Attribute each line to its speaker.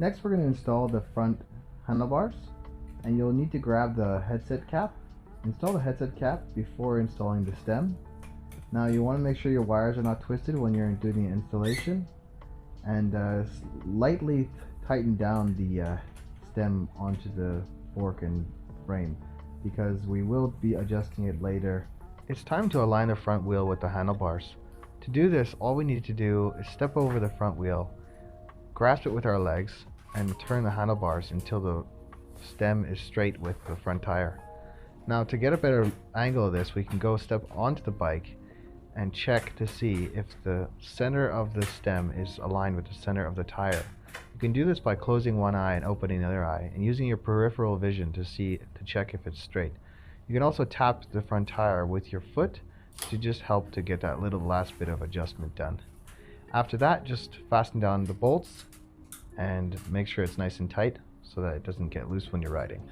Speaker 1: Next we're going to install the front handlebars, and you'll need to grab the headset cap. Install the headset cap before installing the stem. Now you want to make sure your wires are not twisted when you're doing the installation, and lightly tighten down the stem onto the fork and frame, because we will be adjusting it later. It's time to align the front wheel with the handlebars. To do this, all we need to do is step over the front wheel, grasp it with our legs, and turn the handlebars until the stem is straight with the front tire. Now to get a better angle of this, we can go step onto the bike and check to see if the center of the stem is aligned with the center of the tire. You can do this by closing one eye and opening the other eye, and using your peripheral vision to check if it's straight. You can also tap the front tire with your foot to just help to get that little last bit of adjustment done. After that, just fasten down the bolts and make sure it's nice and tight so that it doesn't get loose when you're riding.